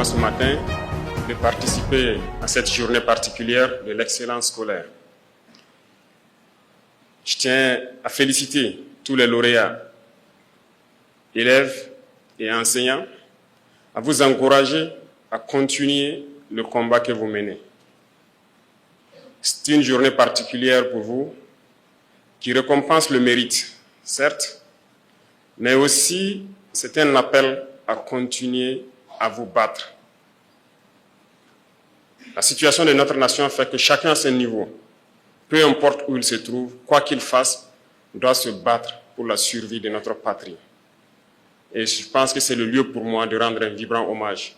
moi ce matin de participer à cette journée particulière de l'excellence scolaire. Je tiens à féliciter tous les lauréats, élèves et enseignants, à vous encourager à continuer le combat que vous menez. C'est une journée particulière pour vous qui récompense le mérite, certes, mais aussi c'est un appel à continuer à vous battre. La situation de notre nation fait que chacun à son niveau, peu importe où il se trouve, quoi qu'il fasse, doit se battre pour la survie de notre patrie. Et je pense que c'est le lieu pour moi de rendre un vibrant hommage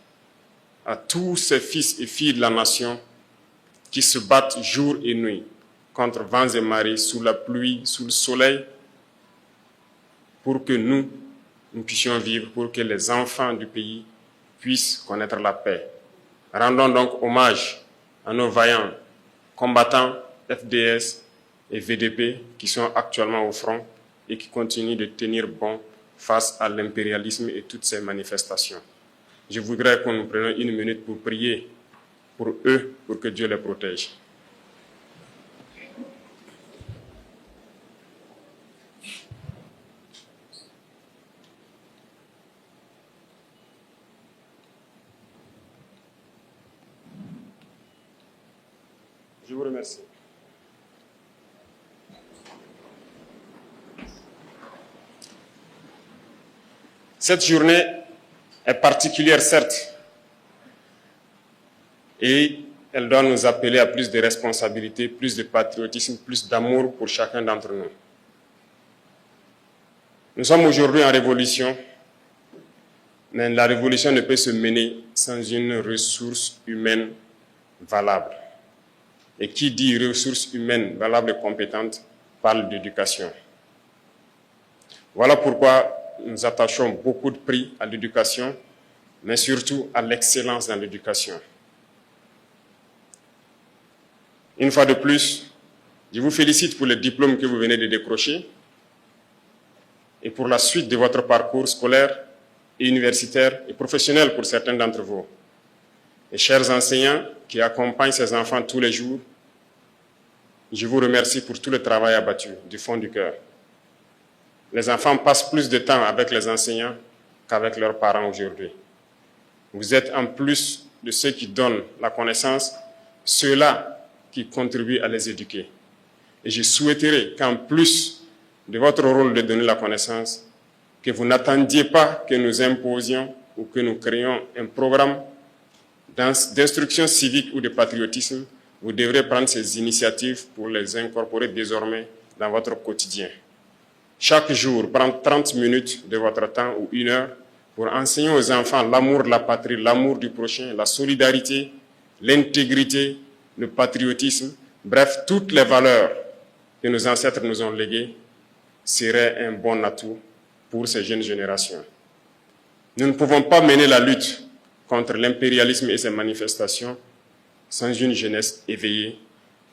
à tous ces fils et filles de la nation qui se battent jour et nuit contre vents et marées, sous la pluie, sous le soleil, pour que nous puissions vivre, pour que les enfants du pays puissent connaître la paix. Rendons donc hommage à nos vaillants combattants FDS et VDP qui sont actuellement au front et qui continuent de tenir bon face à l'impérialisme et toutes ces manifestations. Je voudrais que nous prenions une minute pour prier pour eux, pour que Dieu les protège. Je vous remercie. Cette journée est particulière, certes, et elle doit nous appeler à plus de responsabilité, plus de patriotisme, plus d'amour pour chacun d'entre nous. Nous sommes aujourd'hui en révolution, mais la révolution ne peut se mener sans une ressource humaine valable. Et qui dit ressources humaines valables et compétentes parle d'éducation. Voilà pourquoi nous attachons beaucoup de prix à l'éducation, mais surtout à l'excellence dans l'éducation. Une fois de plus, je vous félicite pour les diplômes que vous venez de décrocher et pour la suite de votre parcours scolaire et universitaire et professionnel pour certains d'entre vous. Et chers enseignants qui accompagnent ces enfants tous les jours, je vous remercie pour tout le travail abattu du fond du cœur. Les enfants passent plus de temps avec les enseignants qu'avec leurs parents aujourd'hui. Vous êtes en plus de ceux qui donnent la connaissance, ceux-là qui contribuent à les éduquer. Et je souhaiterais qu'en plus de votre rôle de donner la connaissance, que vous n'attendiez pas que nous imposions ou que nous créions un programme d'instruction civique ou de patriotisme. Vous devrez prendre ces initiatives pour les incorporer désormais dans votre quotidien. Chaque jour, prendre 30 minutes de votre temps ou 1 heure pour enseigner aux enfants l'amour de la patrie, l'amour du prochain, la solidarité, l'intégrité, le patriotisme, bref, toutes les valeurs que nos ancêtres nous ont léguées serait un bon atout pour ces jeunes générations. Nous ne pouvons pas mener la lutte contre l'impérialisme et ses manifestations sans une jeunesse éveillée,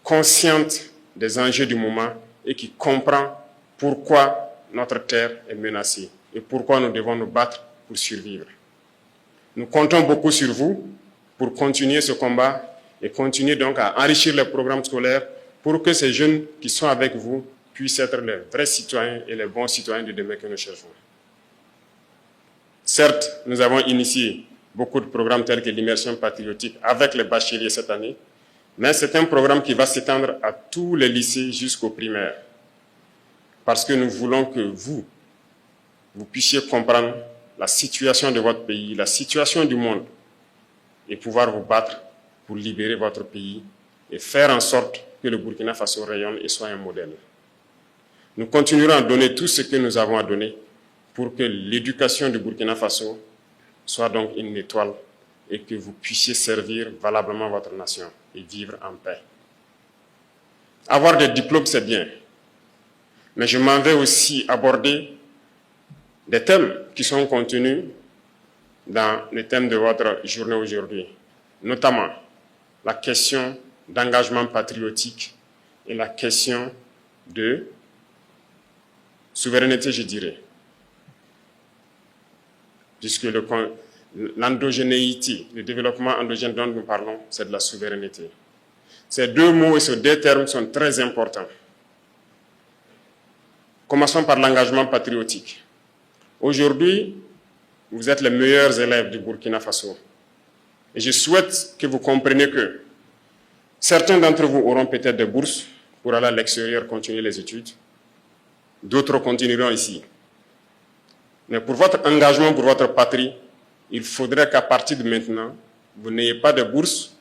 consciente des enjeux du moment et qui comprend pourquoi notre terre est menacée et pourquoi nous devons nous battre pour survivre. Nous comptons beaucoup sur vous pour continuer ce combat et continuer donc à enrichir les programmes scolaires pour que ces jeunes qui sont avec vous puissent être les vrais citoyens et les bons citoyens de demain que nous cherchons. Certes, nous avons initié beaucoup de programmes tels que l'immersion patriotique avec les bacheliers cette année, mais c'est un programme qui va s'étendre à tous les lycées jusqu'au primaire. Parce que nous voulons que vous puissiez comprendre la situation de votre pays, la situation du monde, et pouvoir vous battre pour libérer votre pays et faire en sorte que le Burkina Faso rayonne et soit un modèle. Nous continuerons à donner tout ce que nous avons à donner pour que l'éducation du Burkina Faso soit donc une étoile et que vous puissiez servir valablement votre nation et vivre en paix. Avoir des diplômes, c'est bien, mais je m'en vais aussi aborder des thèmes qui sont contenus dans le thème de votre journée aujourd'hui, notamment la question d'engagement patriotique et la question de souveraineté, je dirais, puisque l'endogénéité, le développement endogène dont nous parlons, c'est de la souveraineté. Ces deux mots et ces deux termes sont très importants. Commençons par l'engagement patriotique. Aujourd'hui, vous êtes les meilleurs élèves du Burkina Faso. Et je souhaite que vous compreniez que certains d'entre vous auront peut-être des bourses pour aller à l'extérieur continuer les études. D'autres continueront ici. Mais pour votre engagement, pour votre patrie, il faudrait qu'à partir de maintenant, vous n'ayez pas de bourse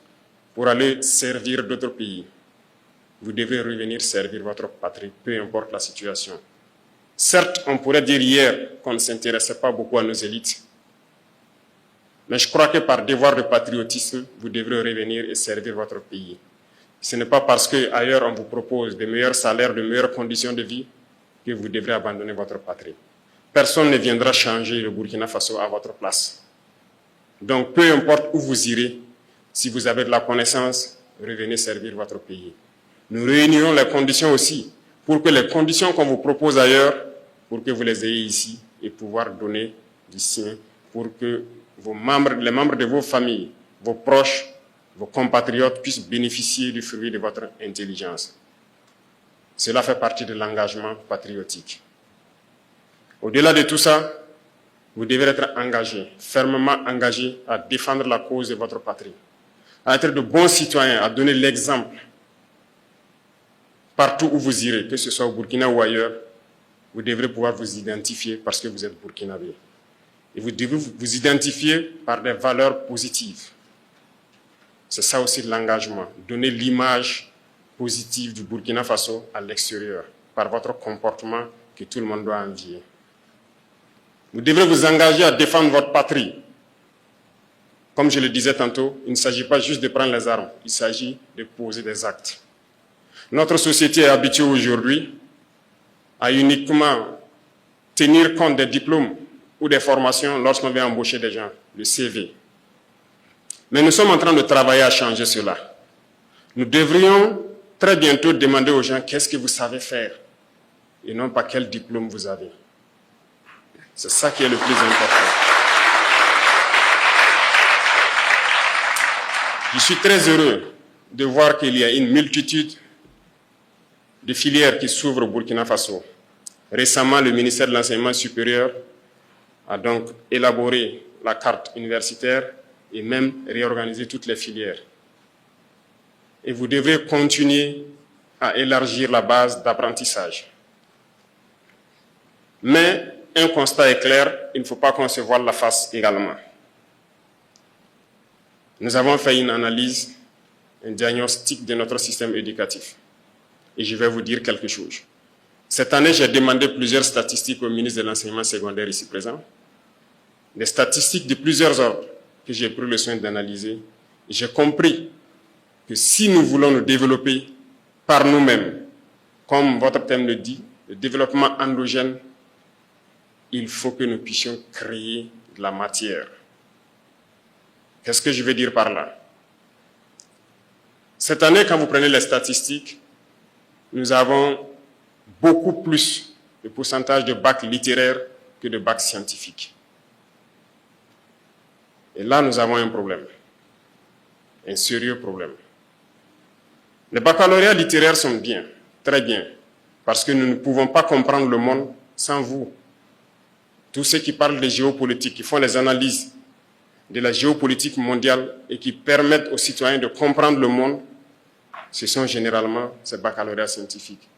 pour aller servir d'autres pays. Vous devez revenir servir votre patrie, peu importe la situation. Certes, on pourrait dire hier qu'on ne s'intéressait pas beaucoup à nos élites, mais je crois que par devoir de patriotisme, vous devrez revenir et servir votre pays. Ce n'est pas parce qu'ailleurs on vous propose de meilleurs salaires, de meilleures conditions de vie, que vous devrez abandonner votre patrie. Personne ne viendra changer le Burkina Faso à votre place. Donc, peu importe où vous irez, si vous avez de la connaissance, revenez servir votre pays. Nous réunirons les conditions aussi, pour que les conditions qu'on vous propose ailleurs, pour que vous les ayez ici et pouvoir donner du sien, pour que les membres de vos familles, vos proches, vos compatriotes puissent bénéficier du fruit de votre intelligence. Cela fait partie de l'engagement patriotique. Au-delà de tout ça, vous devez être engagé, fermement engagé à défendre la cause de votre patrie, à être de bons citoyens, à donner l'exemple partout où vous irez, que ce soit au Burkina ou ailleurs. Vous devrez pouvoir vous identifier parce que vous êtes burkinabé. Et vous devez vous identifier par des valeurs positives. C'est ça aussi l'engagement, donner l'image positive du Burkina Faso à l'extérieur, par votre comportement que tout le monde doit envier. Vous devrez vous engager à défendre votre patrie. Comme je le disais tantôt, il ne s'agit pas juste de prendre les armes, il s'agit de poser des actes. Notre société est habituée aujourd'hui à uniquement tenir compte des diplômes ou des formations lorsqu'on vient embaucher des gens, le CV. Mais nous sommes en train de travailler à changer cela. Nous devrions très bientôt demander aux gens qu'est-ce que vous savez faire et non pas quel diplôme vous avez. C'est ça qui est le plus important. Je suis très heureux de voir qu'il y a une multitude de filières qui s'ouvrent au Burkina Faso. Récemment, le ministère de l'Enseignement supérieur a donc élaboré la carte universitaire et même réorganisé toutes les filières. Et vous devrez continuer à élargir la base d'apprentissage. Mais un constat est clair, il ne faut pas qu'on se voile la face également. Nous avons fait une analyse, un diagnostic de notre système éducatif. Et je vais vous dire quelque chose. Cette année, j'ai demandé plusieurs statistiques au ministre de l'Enseignement secondaire ici présent. Des statistiques de plusieurs ordres que j'ai pris le soin d'analyser. J'ai compris que si nous voulons nous développer par nous-mêmes, comme votre thème le dit, le développement endogène, il faut que nous puissions créer de la matière. Qu'est-ce que je veux dire par là? Cette année, quand vous prenez les statistiques, nous avons beaucoup plus de pourcentage de bacs littéraires que de bacs scientifiques. Et là, nous avons un problème, un sérieux problème. Les baccalauréats littéraires sont bien, très bien, parce que nous ne pouvons pas comprendre le monde sans vous. Tous ceux qui parlent de géopolitique, qui font les analyses de la géopolitique mondiale et qui permettent aux citoyens de comprendre le monde, ce sont généralement ces baccalauréats scientifiques.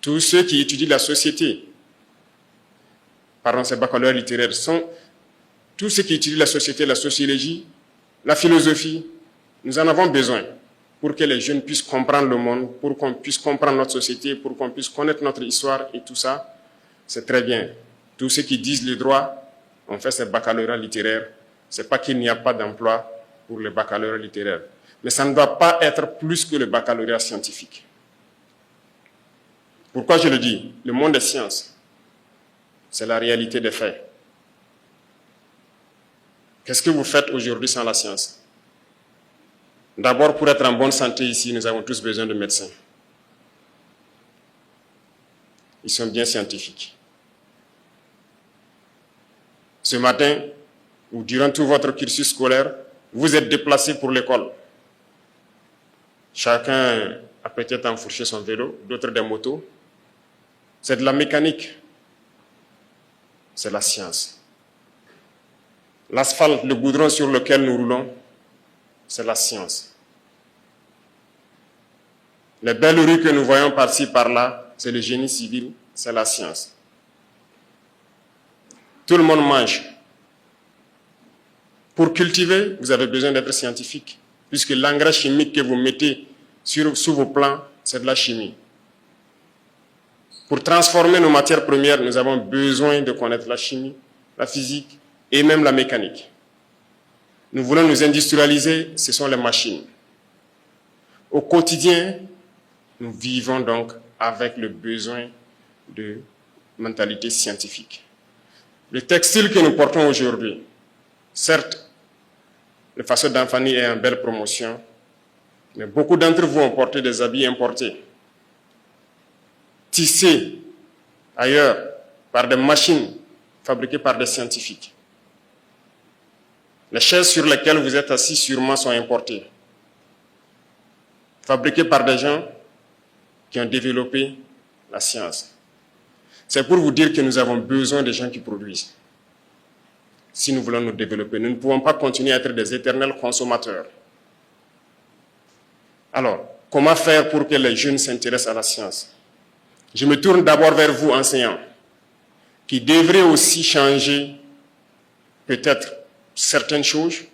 Tous ceux qui étudient la société, pardon, ces baccalauréats littéraires, sont tous ceux qui étudient la société, la sociologie, la philosophie. Nous en avons besoin pour que les jeunes puissent comprendre le monde, pour qu'on puisse comprendre notre société, pour qu'on puisse connaître notre histoire et tout ça. C'est très bien. Tous ceux qui disent le droit ont fait ces baccalauréats littéraires. Ce n'est pas qu'il n'y a pas d'emploi pour les baccalauréats littéraires. Mais ça ne doit pas être plus que le baccalauréat scientifique. Pourquoi je le dis? Le monde des sciences, c'est la réalité des faits. Qu'est-ce que vous faites aujourd'hui sans la science? D'abord, pour être en bonne santé ici, nous avons tous besoin de médecins. Ils sont bien scientifiques. Ce matin, ou durant tout votre cursus scolaire, vous êtes déplacé pour l'école. Chacun a peut-être enfourché son vélo, d'autres des motos. C'est de la mécanique. C'est la science. L'asphalte, le goudron sur lequel nous roulons, c'est la science. Les belles rues que nous voyons par-ci, par-là, c'est le génie civil, c'est la science. Tout le monde mange. Pour cultiver, vous avez besoin d'être scientifique, puisque l'engrais chimique que vous mettez sous vos plants, c'est de la chimie. Pour transformer nos matières premières, nous avons besoin de connaître la chimie, la physique et même la mécanique. Nous voulons nous industrialiser, ce sont les machines. Au quotidien, nous vivons donc avec le besoin de mentalité scientifique. Le textile que nous portons aujourd'hui, certes, le faisceau d'Anfani est en belle promotion, mais beaucoup d'entre vous ont porté des habits importés, tissés ailleurs par des machines fabriquées par des scientifiques. Les chaises sur lesquelles vous êtes assis sûrement sont importées, fabriquées par des gens qui ont développé la science. C'est pour vous dire que nous avons besoin de gens qui produisent. Si nous voulons nous développer, nous ne pouvons pas continuer à être des éternels consommateurs. Alors, comment faire pour que les jeunes s'intéressent à la science? Je me tourne d'abord vers vous, enseignants, qui devraient aussi changer peut-être certaines choses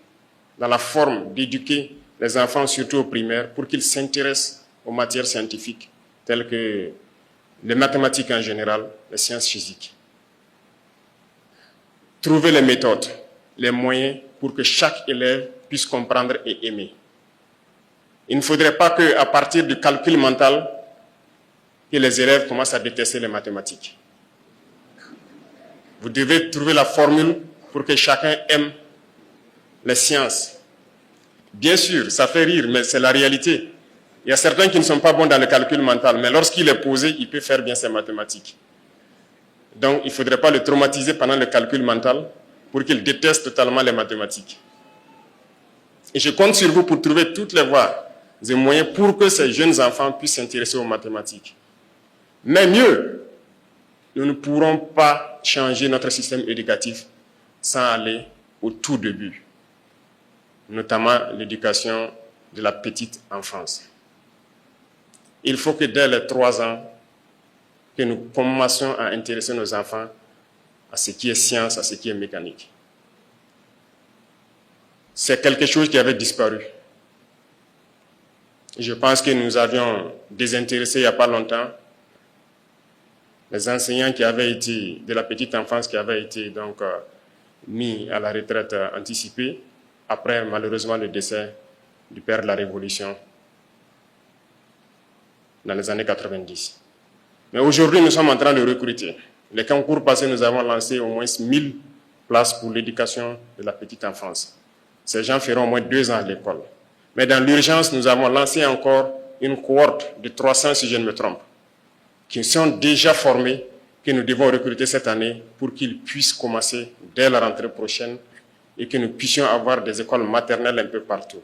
dans la forme d'éduquer les enfants, surtout au primaire, pour qu'ils s'intéressent aux matières scientifiques, telles que les mathématiques en général, les sciences physiques. Trouver les méthodes, les moyens pour que chaque élève puisse comprendre et aimer. Il ne faudrait pas qu'à partir du calcul mental, que les élèves commencent à détester les mathématiques. Vous devez trouver la formule pour que chacun aime les sciences. Bien sûr, ça fait rire, mais c'est la réalité. Il y a certains qui ne sont pas bons dans le calcul mental, mais lorsqu'il est posé, il peut faire bien ses mathématiques. Donc, il ne faudrait pas le traumatiser pendant le calcul mental pour qu'il déteste totalement les mathématiques. Et je compte sur vous pour trouver toutes les voies et moyens pour que ces jeunes enfants puissent s'intéresser aux mathématiques. Mais mieux, nous ne pourrons pas changer notre système éducatif sans aller au tout début, notamment l'éducation de la petite enfance. Il faut que dès les 3 ans, que nous commencions à intéresser nos enfants à ce qui est science, à ce qui est mécanique. C'est quelque chose qui avait disparu. Je pense que nous avions désintéressé il n'y a pas longtemps les enseignants qui avaient été, de la petite enfance, qui avaient été donc mis à la retraite anticipée, après malheureusement le décès du père de la Révolution dans les années 90. Mais aujourd'hui, nous sommes en train de recruter. Les concours passés, nous avons lancé au moins 1000 places pour l'éducation de la petite enfance. Ces gens feront au moins 2 ans à l'école. Mais dans l'urgence, nous avons lancé encore une cohorte de 300, si je ne me trompe, qui sont déjà formés, que nous devons recruter cette année pour qu'ils puissent commencer dès la rentrée prochaine et que nous puissions avoir des écoles maternelles un peu partout.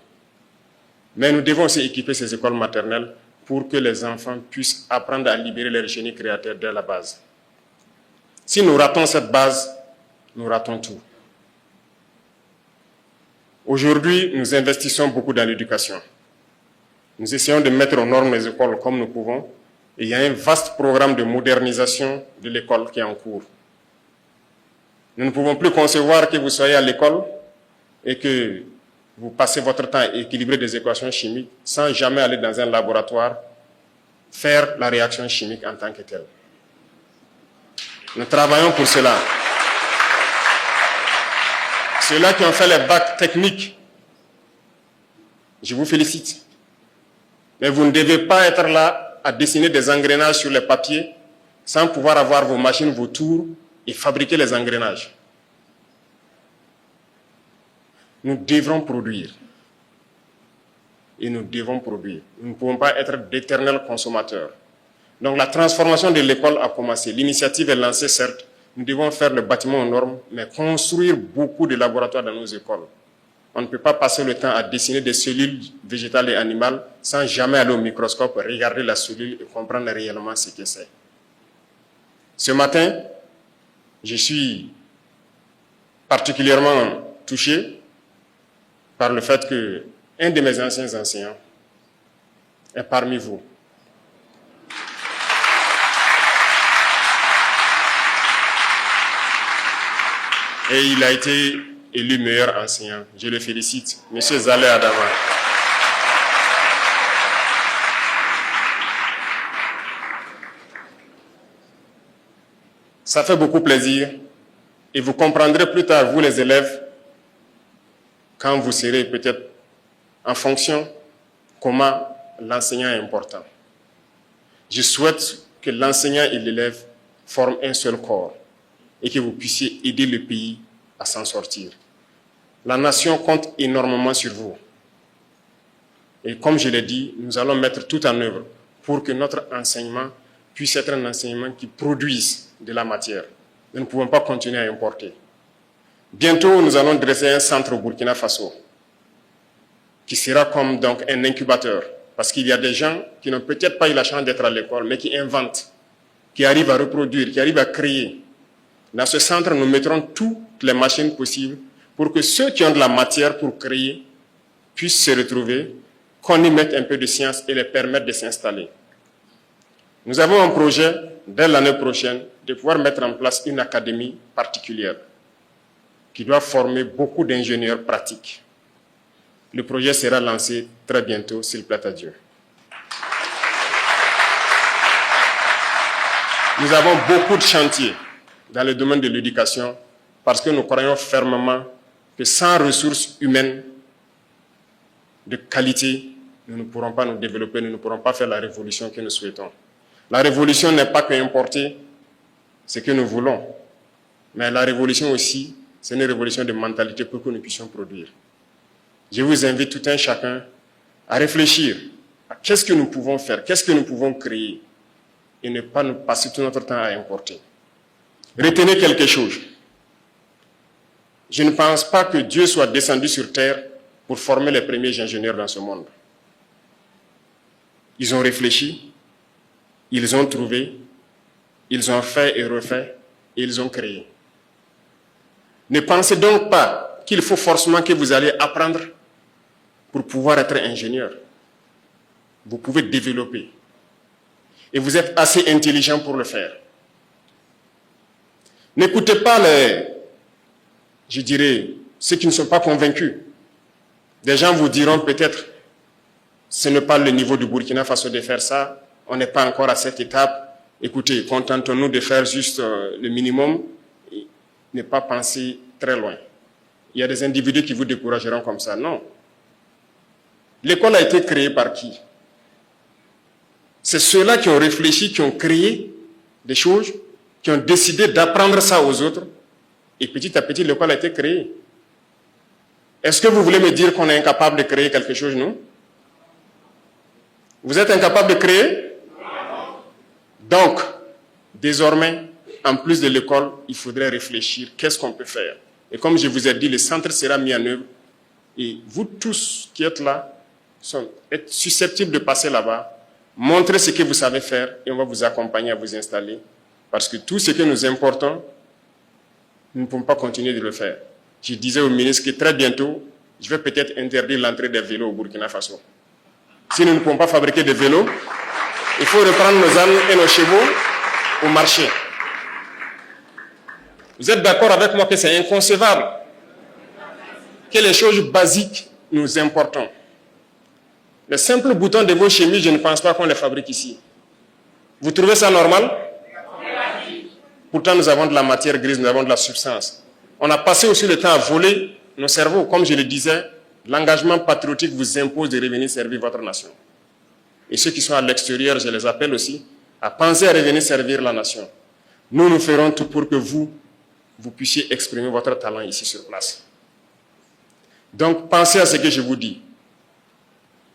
Mais nous devons aussi équiper ces écoles maternelles pour que les enfants puissent apprendre à libérer leur génie créateur dès la base. Si nous ratons cette base, nous ratons tout. Aujourd'hui, nous investissons beaucoup dans l'éducation. Nous essayons de mettre aux normes les écoles comme nous pouvons. Et il y a un vaste programme de modernisation de l'école qui est en cours. Nous ne pouvons plus concevoir que vous soyez à l'école et que vous passez votre temps à équilibrer des équations chimiques sans jamais aller dans un laboratoire faire la réaction chimique en tant que telle. Nous travaillons pour cela. Ceux-là qui ont fait les bacs techniques, je vous félicite. Mais vous ne devez pas être là à dessiner des engrenages sur les papiers sans pouvoir avoir vos machines, vos tours et fabriquer les engrenages. Nous devrons produire. Et nous devons produire. Nous ne pouvons pas être d'éternels consommateurs. Donc la transformation de l'école a commencé. L'initiative est lancée, certes, nous devons faire le bâtiment aux normes, mais construire beaucoup de laboratoires dans nos écoles. On ne peut pas passer le temps à dessiner des cellules végétales et animales sans jamais aller au microscope, regarder la cellule et comprendre réellement ce que c'est. Ce matin, je suis particulièrement touché par le fait qu'un de mes anciens enseignants est parmi vous. Et il a été élu meilleur enseignant. Je le félicite. Monsieur Zaleh Adama. Ça fait beaucoup plaisir et vous comprendrez plus tard, vous les élèves, quand vous serez peut-être en fonction, comment l'enseignant est important. Je souhaite que l'enseignant et l'élève forment un seul corps et que vous puissiez aider le pays à s'en sortir. La nation compte énormément sur vous. Et comme je l'ai dit, nous allons mettre tout en œuvre pour que notre enseignement puisse être un enseignement qui produise de la matière. Nous ne pouvons pas continuer à importer. Bientôt, nous allons dresser un centre au Burkina Faso qui sera comme donc un incubateur. Parce qu'il y a des gens qui n'ont peut-être pas eu la chance d'être à l'école, mais qui inventent, qui arrivent à reproduire, qui arrivent à créer. Dans ce centre, nous mettrons toutes les machines possibles pour que ceux qui ont de la matière pour créer puissent se retrouver, qu'on y mette un peu de science et les permettre de s'installer. Nous avons un projet, dès l'année prochaine, de pouvoir mettre en place une académie particulière qui doit former beaucoup d'ingénieurs pratiques. Le projet sera lancé très bientôt, s'il plaît à Dieu. Nous avons beaucoup de chantiers dans le domaine de l'éducation parce que nous croyons fermement que sans ressources humaines de qualité, nous ne pourrons pas nous développer, nous ne pourrons pas faire la révolution que nous souhaitons. La révolution n'est pas que importer ce que nous voulons, mais la révolution aussi, c'est une révolution de mentalité pour que nous puissions produire. Je vous invite tout un chacun à réfléchir à qu'est-ce que nous pouvons faire, qu'est-ce que nous pouvons créer, et ne pas nous passer tout notre temps à importer. Retenez quelque chose. Je ne pense pas que Dieu soit descendu sur terre pour former les premiers ingénieurs dans ce monde. Ils ont réfléchi, ils ont trouvé, ils ont fait et refait, et ils ont créé. Ne pensez donc pas qu'il faut forcément que vous allez apprendre pour pouvoir être ingénieur. Vous pouvez développer. Et vous êtes assez intelligent pour le faire. N'écoutez pas ceux qui ne sont pas convaincus. Des gens vous diront peut-être, ce n'est pas le niveau du Burkina Faso de faire ça, on n'est pas encore à cette étape. Écoutez, contentons-nous de faire juste le minimum et ne pas penser très loin. Il y a des individus qui vous décourageront comme ça. Non. L'école a été créée par qui? C'est ceux-là qui ont réfléchi, qui ont créé des choses, qui ont décidé d'apprendre ça aux autres. Et petit à petit, l'école a été créée. Est-ce que vous voulez me dire qu'on est incapable de créer quelque chose, non? Vous êtes incapable de créer? Donc, désormais, en plus de l'école, il faudrait réfléchir. Qu'est-ce qu'on peut faire? Et comme je vous ai dit, le centre sera mis en œuvre. Et vous tous qui êtes là, êtes susceptibles de passer là-bas, montrez ce que vous savez faire et on va vous accompagner à vous installer. Parce que tout ce que nous importons, nous ne pouvons pas continuer de le faire. Je disais au ministre que très bientôt, je vais peut-être interdire l'entrée des vélos au Burkina Faso. Si nous ne pouvons pas fabriquer des vélos, il faut reprendre nos ânes et nos chevaux au marché. Vous êtes d'accord avec moi que c'est inconcevable que les choses basiques nous importons. Les simples boutons de vos chemises, je ne pense pas qu'on les fabrique ici. Vous trouvez ça normal? Pourtant, nous avons de la matière grise, nous avons de la substance. On a passé aussi le temps à voler nos cerveaux. Comme je le disais, l'engagement patriotique vous impose de revenir servir votre nation. Et ceux qui sont à l'extérieur, je les appelle aussi à penser à revenir servir la nation. Nous ferons tout pour que vous puissiez exprimer votre talent ici sur place. Donc, pensez à ce que je vous dis.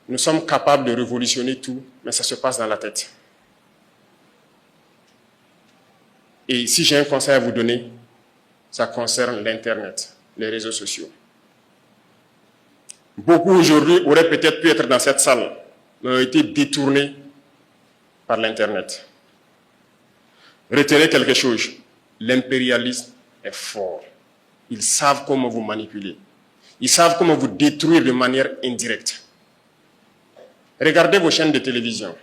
Nous sommes capables de révolutionner tout, mais ça se passe dans la tête. Et si j'ai un conseil à vous donner, ça concerne l'Internet, les réseaux sociaux. Beaucoup aujourd'hui auraient peut-être pu être dans cette salle, mais ont été détournés par l'Internet. Retenez quelque chose, l'impérialisme est fort. Ils savent comment vous manipuler. Ils savent comment vous détruire de manière indirecte. Regardez vos chaînes de télévision.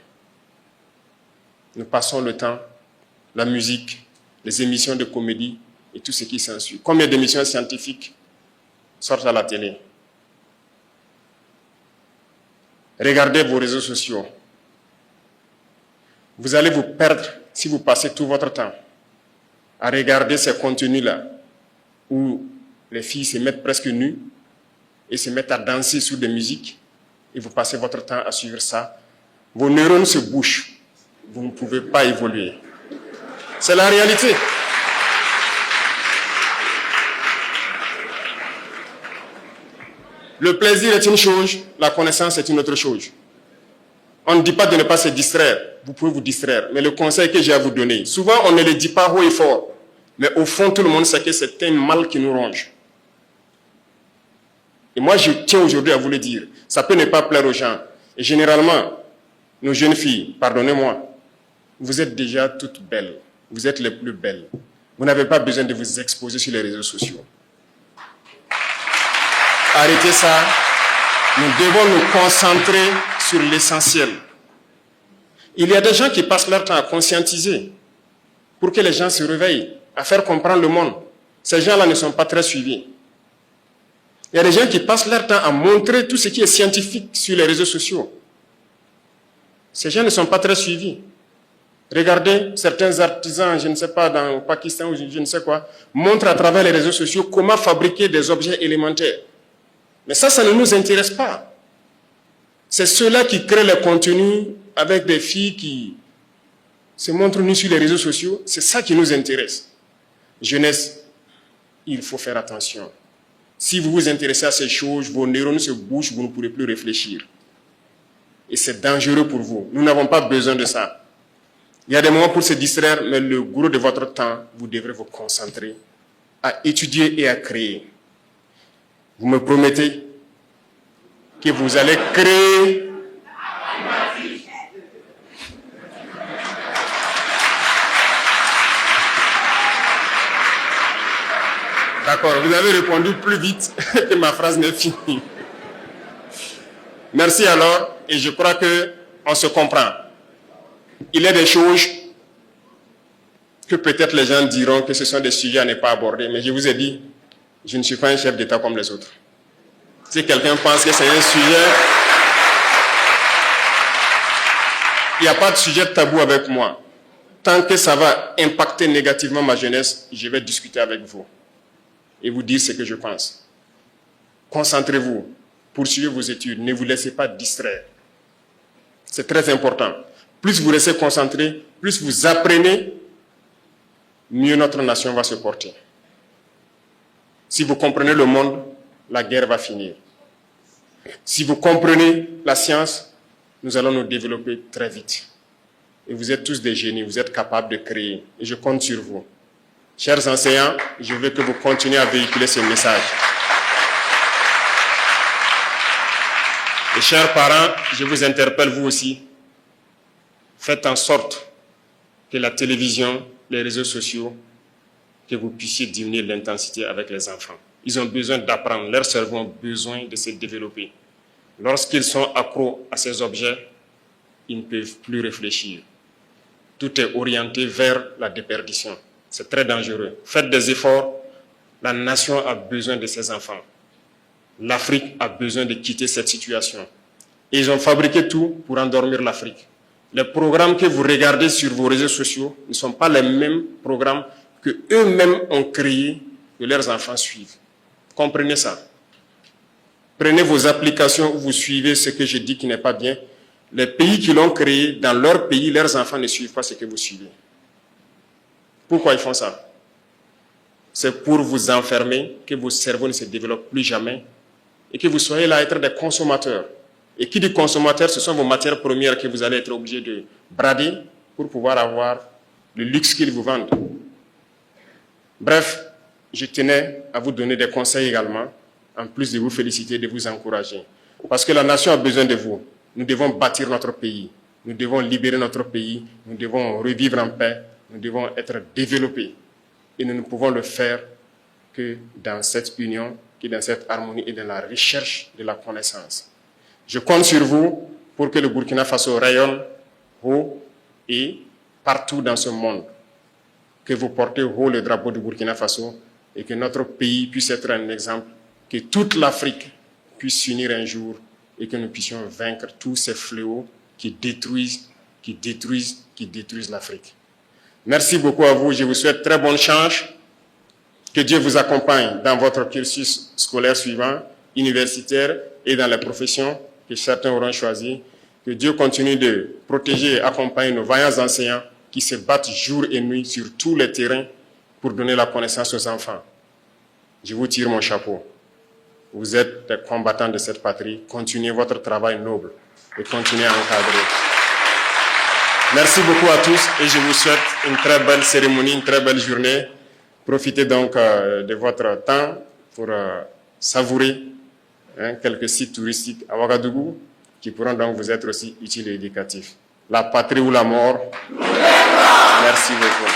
Nous passons le temps, la musique, les émissions de comédie et tout ce qui s'ensuit. Combien d'émissions scientifiques sortent à la télé? Regardez vos réseaux sociaux. Vous allez vous perdre si vous passez tout votre temps à regarder ces contenus-là où les filles se mettent presque nues et se mettent à danser sur des musiques et vous passez votre temps à suivre ça. Vos neurones se bouchent. Vous ne pouvez pas évoluer. C'est la réalité. Le plaisir est une chose, la connaissance est une autre chose. On ne dit pas de ne pas se distraire. Vous pouvez vous distraire. Mais le conseil que j'ai à vous donner, souvent on ne le dit pas haut et fort. Mais au fond, tout le monde sait que c'est un mal qui nous ronge. Et moi, je tiens aujourd'hui à vous le dire. Ça peut ne pas plaire aux gens. Et généralement, nos jeunes filles, pardonnez-moi, vous êtes déjà toutes belles. Vous êtes les plus belles. Vous n'avez pas besoin de vous exposer sur les réseaux sociaux. Arrêtez ça. Nous devons nous concentrer sur l'essentiel. Il y a des gens qui passent leur temps à conscientiser pour que les gens se réveillent, à faire comprendre le monde. Ces gens-là ne sont pas très suivis. Il y a des gens qui passent leur temps à montrer tout ce qui est scientifique sur les réseaux sociaux. Ces gens ne sont pas très suivis. Regardez, certains artisans, je ne sais pas, dans le Pakistan ou je ne sais quoi, montrent à travers les réseaux sociaux comment fabriquer des objets élémentaires. Mais ça ne nous intéresse pas. C'est ceux-là qui créent les contenus avec des filles qui se montrent nues sur les réseaux sociaux. C'est ça qui nous intéresse. Jeunesse, il faut faire attention. Si vous vous intéressez à ces choses, vos neurones se bougent, vous ne pourrez plus réfléchir. Et c'est dangereux pour vous. Nous n'avons pas besoin de ça. Il y a des moments pour se distraire, mais le gros de votre temps, vous devrez vous concentrer à étudier et à créer. Vous me promettez que vous allez créer D'accord, vous avez répondu plus vite que ma phrase n'est finie. Merci alors, et je crois qu'on se comprend. Il y a des choses que peut-être les gens diront que ce sont des sujets à ne pas aborder, mais je vous ai dit, je ne suis pas un chef d'État comme les autres. Si quelqu'un pense que c'est un sujet, il n'y a pas de sujet tabou avec moi. Tant que ça va impacter négativement ma jeunesse, je vais discuter avec vous et vous dire ce que je pense. Concentrez-vous, poursuivez vos études, ne vous laissez pas distraire. C'est très important. Plus vous restez concentré, plus vous apprenez, mieux notre nation va se porter. Si vous comprenez le monde, la guerre va finir. Si vous comprenez la science, nous allons nous développer très vite. Et vous êtes tous des génies, vous êtes capables de créer. Et je compte sur vous. Chers enseignants, je veux que vous continuiez à véhiculer ce message. Et chers parents, je vous interpelle vous aussi. Faites en sorte que la télévision, les réseaux sociaux, que vous puissiez diminuer l'intensité avec les enfants. Ils ont besoin d'apprendre, leurs cerveaux ont besoin de se développer. Lorsqu'ils sont accros à ces objets, ils ne peuvent plus réfléchir. Tout est orienté vers la déperdition. C'est très dangereux. Faites des efforts. La nation a besoin de ses enfants. L'Afrique a besoin de quitter cette situation. Et ils ont fabriqué tout pour endormir l'Afrique. Les programmes que vous regardez sur vos réseaux sociaux ne sont pas les mêmes programmes que eux-mêmes ont créés, que leurs enfants suivent. Comprenez ça. Prenez vos applications où vous suivez ce que je dis qui n'est pas bien. Les pays qui l'ont créé, dans leur pays, leurs enfants ne suivent pas ce que vous suivez. Pourquoi ils font ça? C'est pour vous enfermer, que vos cerveaux ne se développent plus jamais et que vous soyez là à être des consommateurs. Et qui dit consommateurs, ce sont vos matières premières que vous allez être obligés de brader pour pouvoir avoir le luxe qu'ils vous vendent. Bref, je tenais à vous donner des conseils également, en plus de vous féliciter, de vous encourager. Parce que la nation a besoin de vous. Nous devons bâtir notre pays. Nous devons libérer notre pays. Nous devons revivre en paix. Nous devons être développés. Et nous ne pouvons le faire que dans cette union, que dans cette harmonie et dans la recherche de la connaissance. Je compte sur vous pour que le Burkina Faso rayonne haut et partout dans ce monde. Que vous portez haut le drapeau du Burkina Faso et que notre pays puisse être un exemple, que toute l'Afrique puisse s'unir un jour et que nous puissions vaincre tous ces fléaux qui détruisent l'Afrique. Merci beaucoup à vous. Je vous souhaite très bonne chance. Que Dieu vous accompagne dans votre cursus scolaire suivant, universitaire et dans les professions que certains auront choisies. Que Dieu continue de protéger et accompagner nos vaillants enseignants qui se battent jour et nuit sur tous les terrains pour donner la connaissance aux enfants. Je vous tire mon chapeau. Vous êtes des combattants de cette patrie. Continuez votre travail noble et continuez à encadrer. Merci beaucoup à tous et je vous souhaite une très belle cérémonie, une très belle journée. Profitez donc de votre temps pour savourer quelques sites touristiques à Ouagadougou qui pourront donc vous être aussi utiles et éducatifs. La patrie ou la mort. Merci beaucoup.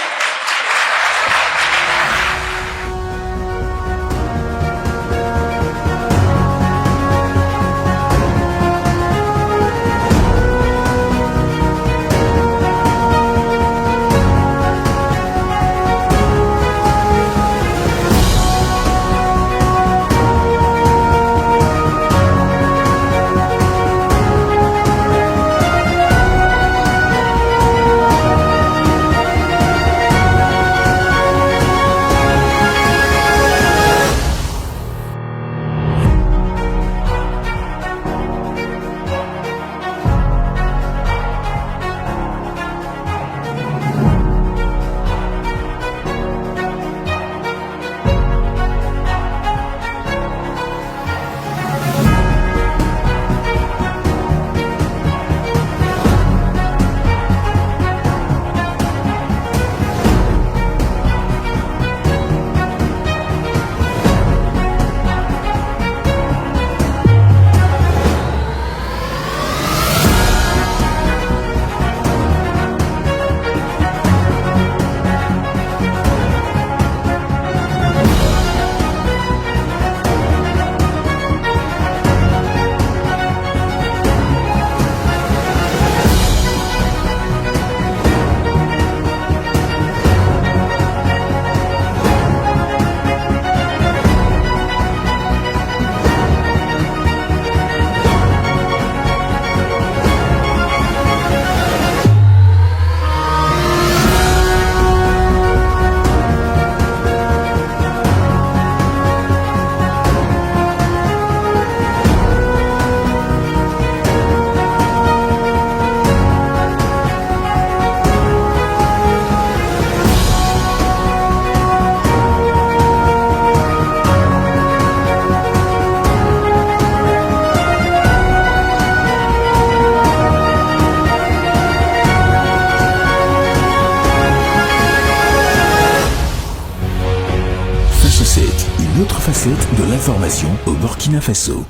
Une autre facette de l'information au Burkina Faso.